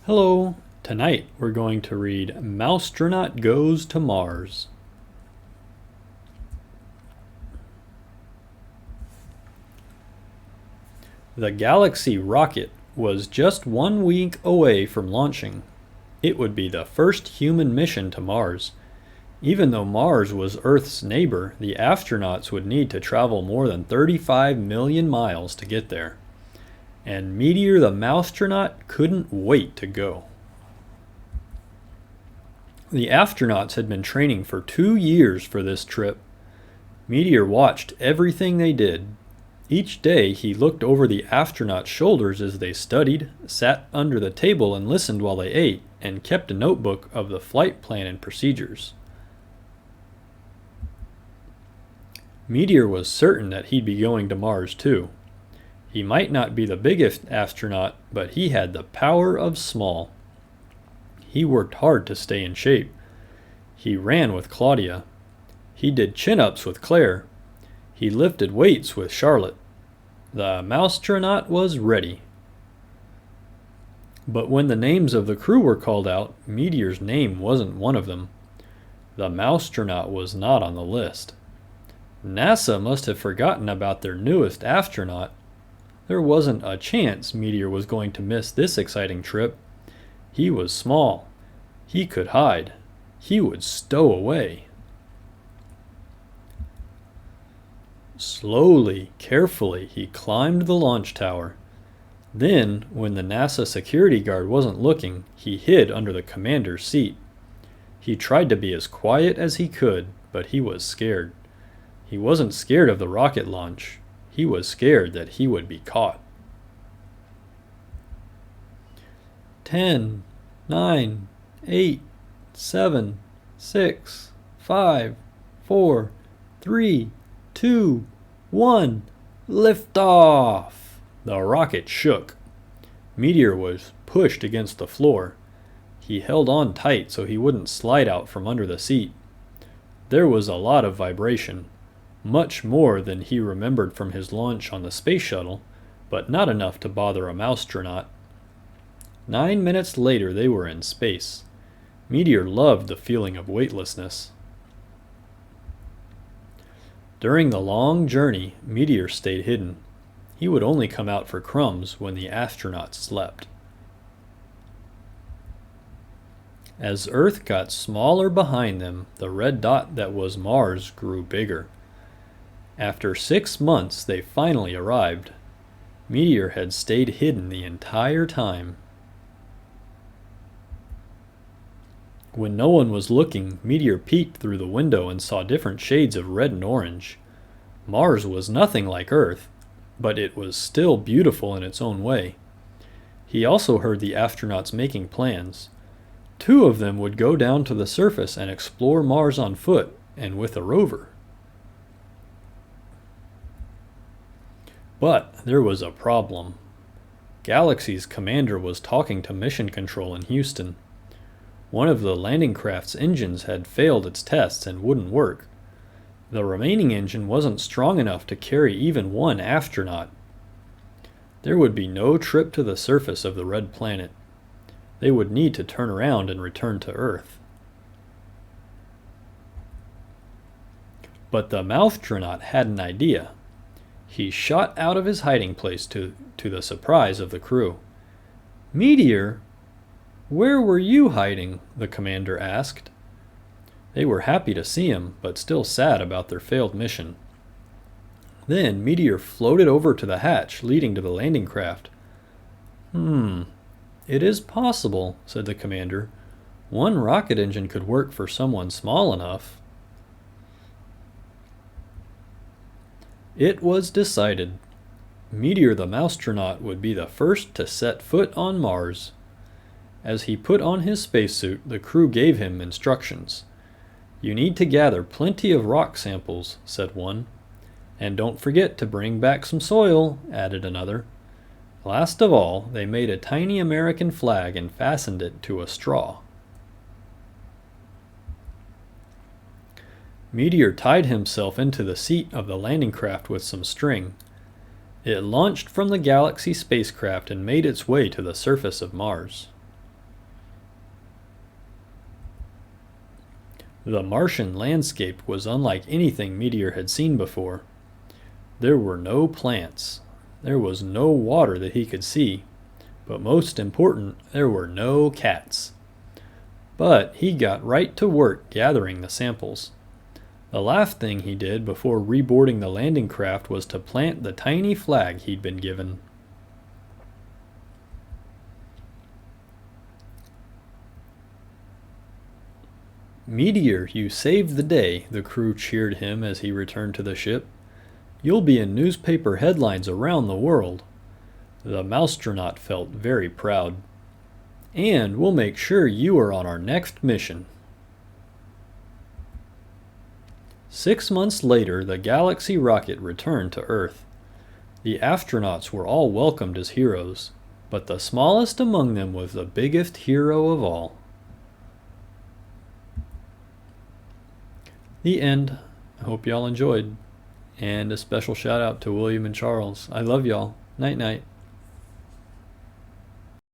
Hello! Tonight we're going to read Mousetronaut Goes to Mars. The Galaxy rocket was just 1 week away from launching. It would be the first human mission to Mars. Even though Mars was Earth's neighbor, the astronauts would need to travel more than 35 million miles to get there. And Meteor the Mousetronaut couldn't wait to go. The astronauts had been training for 2 years for this trip. Meteor watched everything they did. Each day he looked over the astronauts' shoulders as they studied, sat under the table and listened while they ate, and kept a notebook of the flight plan and procedures. Meteor was certain that he'd be going to Mars too. He might not be the biggest astronaut, but he had the power of small. He worked hard to stay in shape. He ran with Claudia. He did chin-ups with Claire. He lifted weights with Charlotte. The Mousetronaut was ready. But when the names of the crew were called out, Meteor's name wasn't one of them. The Mousetronaut was not on the list. NASA must have forgotten about their newest astronaut. There wasn't a chance Meteor was going to miss this exciting trip. He was small. He could hide. He would stow away. Slowly, carefully, he climbed the launch tower. Then, when the NASA security guard wasn't looking, he hid under the commander's seat. He tried to be as quiet as he could, but he was scared. He wasn't scared of the rocket launch. He was scared that he would be caught. 10, 9, 8, 7, 6, 5, 4, 3, 2, 1. Lift off! The rocket shook. Meteor was pushed against the floor. He held on tight so he wouldn't slide out from under the seat. There was a lot of vibration. Much more than he remembered from his launch on the space shuttle, but not enough to bother a Mousetronaut. 9 minutes later they were in space. Meteor loved the feeling of weightlessness. During the long journey, Meteor stayed hidden. He would only come out for crumbs when the astronauts slept. As Earth got smaller behind them, the red dot that was Mars grew bigger. After 6 months, they finally arrived. Meteor had stayed hidden the entire time. When no one was looking, Meteor peeked through the window and saw different shades of red and orange. Mars was nothing like Earth, but it was still beautiful in its own way. He also heard the astronauts making plans. 2 of them would go down to the surface and explore Mars on foot and with a rover. But there was a problem. Galaxy's commander was talking to Mission Control in Houston. One of the landing craft's engines had failed its tests and wouldn't work. The remaining engine wasn't strong enough to carry even 1 astronaut. There would be no trip to the surface of the red planet. They would need to turn around and return to Earth. But the Mousetronaut had an idea. He shot out of his hiding place to the surprise of the crew. "Meteor, where were you hiding?" the commander asked. They were happy to see him, but still sad about their failed mission. Then Meteor floated over to the hatch leading to the landing craft. It is possible," said the commander. "1 rocket engine could work for someone small enough." It was decided. Meteor the Mousetronaut would be the first to set foot on Mars. As he put on his spacesuit, the crew gave him instructions. "You need to gather plenty of rock samples," said one. "And don't forget to bring back some soil," added another. Last of all, they made a tiny American flag and fastened it to a straw. Meteor tied himself into the seat of the landing craft with some string. It launched from the Galaxy spacecraft and made its way to the surface of Mars. The Martian landscape was unlike anything Meteor had seen before. There were no plants. There was no water that he could see. But most important, there were no cats. But he got right to work gathering the samples. The last thing he did before reboarding the landing craft was to plant the tiny flag he'd been given. "Meteor, you saved the day," the crew cheered him as he returned to the ship. "You'll be in newspaper headlines around the world." The Mousetronaut felt very proud. "And we'll make sure you are on our next mission." 6 months later, the Galaxy rocket returned to Earth. The astronauts were all welcomed as heroes, but the smallest among them was the biggest hero of all. The end. I hope y'all enjoyed. And a special shout out to William and Charles. I love y'all. Night night.